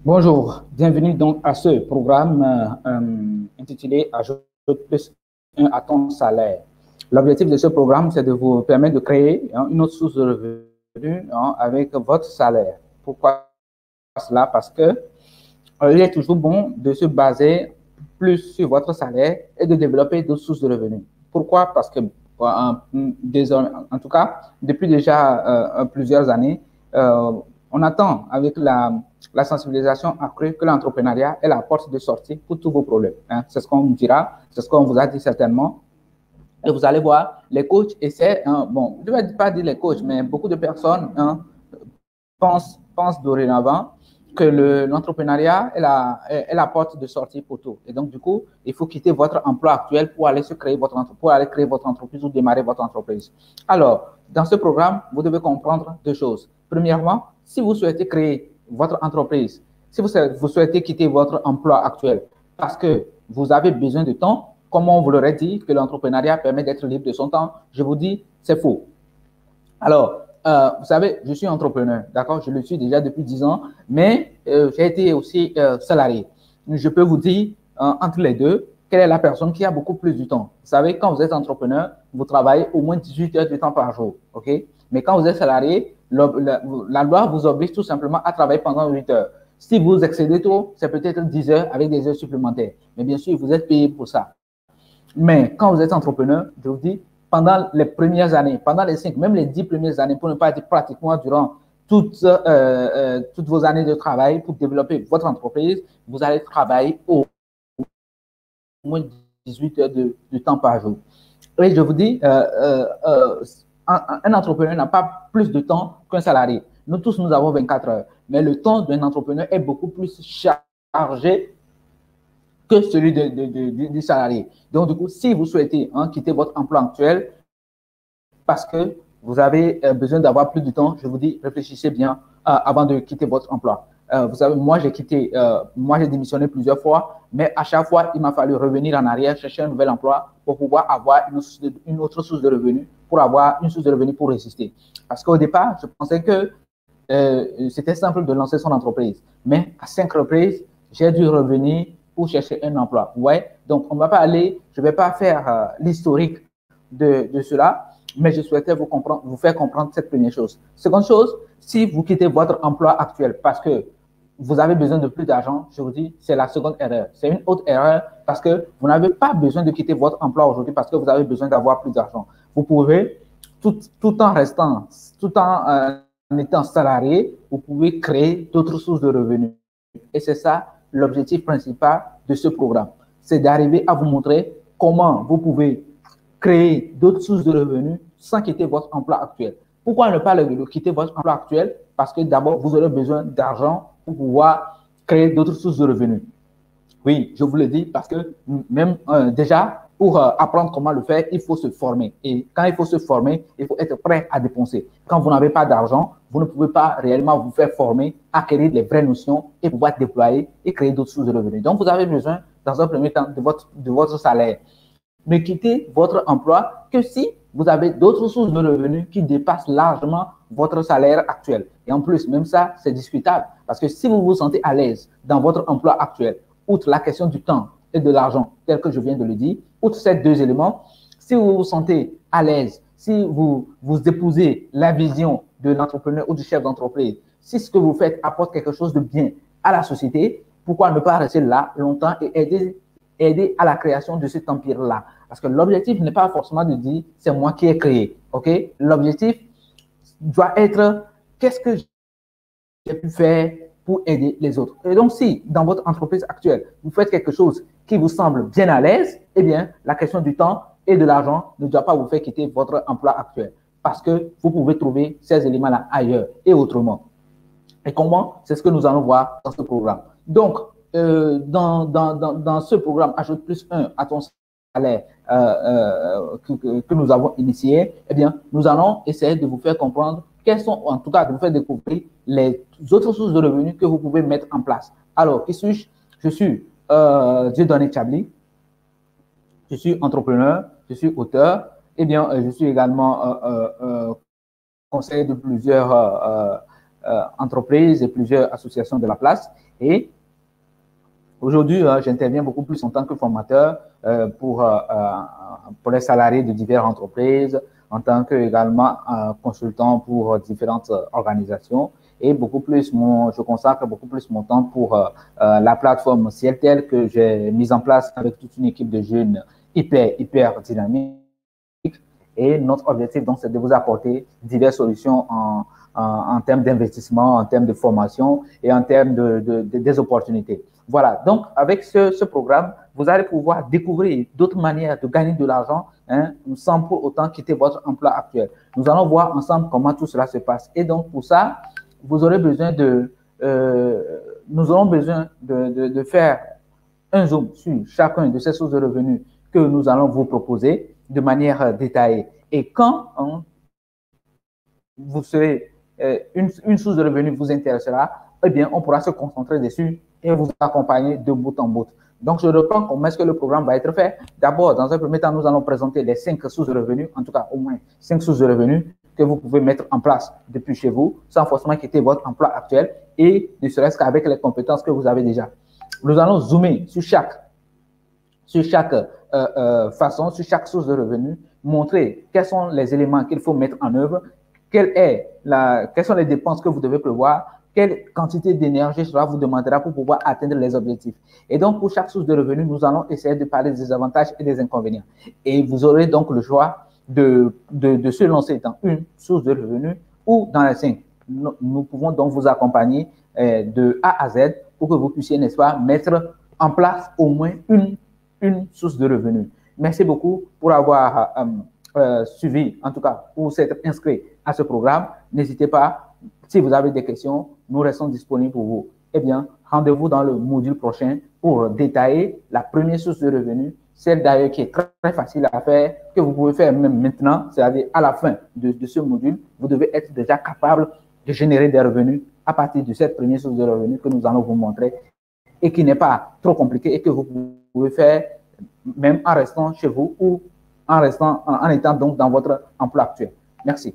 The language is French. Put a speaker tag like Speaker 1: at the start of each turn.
Speaker 1: Bonjour, bienvenue donc à ce programme intitulé Ajoute plus 1 à ton salaire. L'objectif de ce programme, c'est de vous permettre de créer une autre source de revenus avec votre salaire. Pourquoi cela? Parce que il est toujours bon de se baser plus sur votre salaire et de développer d'autres sources de revenus. Pourquoi? Parce que, en tout cas, depuis déjà plusieurs années, on attend avec la sensibilisation accrue que l'entrepreneuriat est la porte de sortie pour tous vos problèmes. C'est ce qu'on vous dira, c'est ce qu'on vous a dit certainement. Et vous allez voir, les coachs essaient, bon, je ne vais pas dire les coachs, mais beaucoup de personnes pensent dorénavant que l'entrepreneuriat est la porte de sortie pour tout. Et donc, du coup, il faut quitter votre emploi actuel pour aller créer votre entreprise ou démarrer votre entreprise. Alors, dans ce programme, vous devez comprendre deux choses. Premièrement, si vous souhaitez créer votre entreprise, si vous souhaitez quitter votre emploi actuel parce que vous avez besoin de temps, comme on vous l'aurait dit, que l'entrepreneuriat permet d'être libre de son temps, je vous dis, c'est faux. Alors, vous savez, je suis entrepreneur, d'accord? Je le suis déjà depuis 10 ans, mais j'ai été aussi salarié. Je peux vous dire, entre les deux, quelle est la personne qui a beaucoup plus du temps. Vous savez, quand vous êtes entrepreneur, vous travaillez au moins 18 heures de temps par jour, OK? Mais quand vous êtes salarié, la loi vous oblige tout simplement à travailler pendant 8 heures. Si vous excédez trop, c'est peut-être 10 heures avec des heures supplémentaires. Mais bien sûr, vous êtes payé pour ça. Mais quand vous êtes entrepreneur, je vous dis, pendant les premières années, pendant les 5, même les 10 premières années, pour ne pas dire pratiquement durant toutes vos années de travail pour développer votre entreprise, vous allez travailler au moins 18 heures de temps par jour. Et je vous dis, un entrepreneur n'a pas plus de temps qu'un salarié. Nous tous, nous avons 24 heures. Mais le temps d'un entrepreneur est beaucoup plus chargé que celui du salarié. Donc, du coup, si vous souhaitez quitter votre emploi actuel parce que vous avez besoin d'avoir plus de temps, je vous dis, réfléchissez bien avant de quitter votre emploi. Vous savez, moi, j'ai démissionné plusieurs fois, mais à chaque fois, il m'a fallu revenir en arrière, chercher un nouvel emploi pour pouvoir avoir une autre source de revenus, pour avoir une source de revenus pour résister. Parce qu'au départ, je pensais que c'était simple de lancer son entreprise. Mais à 5 reprises, j'ai dû revenir pour chercher un emploi. Ouais. Donc, on va pas aller, je ne vais pas faire l'historique de cela, mais je souhaitais vous faire comprendre cette première chose. Seconde chose, si vous quittez votre emploi actuel parce que vous avez besoin de plus d'argent, je vous dis, c'est la seconde erreur. C'est une autre erreur parce que vous n'avez pas besoin de quitter votre emploi aujourd'hui parce que vous avez besoin d'avoir plus d'argent. Vous pouvez, tout en étant salarié, vous pouvez créer d'autres sources de revenus. Et c'est ça l'objectif principal de ce programme. C'est d'arriver à vous montrer comment vous pouvez créer d'autres sources de revenus sans quitter votre emploi actuel. Pourquoi ne pas quitter votre emploi actuel? Parce que d'abord, vous aurez besoin d'argent pour pouvoir créer d'autres sources de revenus. Oui, je vous le dis parce que même déjà, pour apprendre comment le faire, il faut se former. Et quand il faut se former, il faut être prêt à dépenser. Quand vous n'avez pas d'argent, vous ne pouvez pas réellement vous faire former, acquérir les vraies notions et pouvoir déployer et créer d'autres sources de revenus. Donc, vous avez besoin, dans un premier temps, de votre salaire. Ne quittez votre emploi que si vous avez d'autres sources de revenus qui dépassent largement votre salaire actuel. Et en plus, même ça, c'est discutable. Parce que si vous vous sentez à l'aise dans votre emploi actuel, outre la question du temps et de l'argent, tel que je viens de le dire, outre ces deux éléments, si vous vous sentez à l'aise, si vous épousez la vision de l'entrepreneur ou du chef d'entreprise, si ce que vous faites apporte quelque chose de bien à la société, pourquoi ne pas rester là longtemps et aider à la création de cet empire-là? Parce que l'objectif n'est pas forcément de dire c'est moi qui ai créé. Ok? L'objectif doit être qu'est-ce que j'ai pu faire pour aider les autres. Et donc, si dans votre entreprise actuelle, vous faites quelque chose qui vous semble bien à l'aise, eh bien, la question du temps et de l'argent ne doit pas vous faire quitter votre emploi actuel. Parce que vous pouvez trouver ces éléments-là ailleurs et autrement. Et comment? C'est ce que nous allons voir dans ce programme. Donc, dans ce programme, ajoute plus 1 à ton salaire que nous avons initié, eh bien, nous allons essayer de vous faire comprendre quelles sont, en tout cas, de vous faire découvrir les autres sources de revenus que vous pouvez mettre en place. Alors, qui suis-je? Je suis Dieudonné Chabli, je suis entrepreneur, je suis auteur, eh bien, je suis également conseiller de plusieurs entreprises et plusieurs associations de la place. Et aujourd'hui, j'interviens beaucoup plus en tant que formateur pour les salariés de diverses entreprises, en tant que également consultant pour différentes organisations. Et beaucoup plus, je consacre beaucoup plus mon temps pour la plateforme Cieltel que j'ai mise en place avec toute une équipe de jeunes hyper dynamiques. Et notre objectif, donc, c'est de vous apporter diverses solutions en termes d'investissement, en termes de formation et en termes des opportunités. Voilà, donc avec ce programme, vous allez pouvoir découvrir d'autres manières de gagner de l'argent sans pour autant quitter votre emploi actuel. Nous allons voir ensemble comment tout cela se passe. Et donc, pour ça, vous aurez besoin nous aurons besoin de faire un zoom sur chacun de ces sources de revenus que nous allons vous proposer de manière détaillée. Et quand vous serez, une source de revenus vous intéressera, eh bien, on pourra se concentrer dessus et vous accompagner de bout en bout. Donc, je reprends comment est-ce que le programme va être fait. D'abord, dans un premier temps, nous allons présenter les 5 sources de revenus, en tout cas au moins 5 sources de revenus que vous pouvez mettre en place depuis chez vous, sans forcément quitter votre emploi actuel et ne serait-ce qu'avec les compétences que vous avez déjà. Nous allons zoomer sur chaque façon, sur chaque source de revenus, montrer quels sont les éléments qu'il faut mettre en œuvre, quelles sont les dépenses que vous devez prévoir, quelle quantité d'énergie cela vous demandera pour pouvoir atteindre les objectifs. Et donc, pour chaque source de revenus, nous allons essayer de parler des avantages et des inconvénients. Et vous aurez donc le choix de se lancer dans une source de revenus ou dans les 5. Nous pouvons donc vous accompagner de A à Z pour que vous puissiez, n'est-ce pas, mettre en place au moins une source de revenus. Merci beaucoup pour avoir suivi, en tout cas, pour s'être inscrit à ce programme. N'hésitez pas. Si vous avez des questions, nous restons disponibles pour vous. Eh bien, rendez-vous dans le module prochain pour détailler la première source de revenus, celle d'ailleurs qui est très facile à faire, que vous pouvez faire même maintenant, c'est-à-dire à la fin de ce module, vous devez être déjà capable de générer des revenus à partir de cette première source de revenus que nous allons vous montrer et qui n'est pas trop compliquée et que vous pouvez faire même en restant chez vous ou en étant donc dans votre emploi actuel. Merci.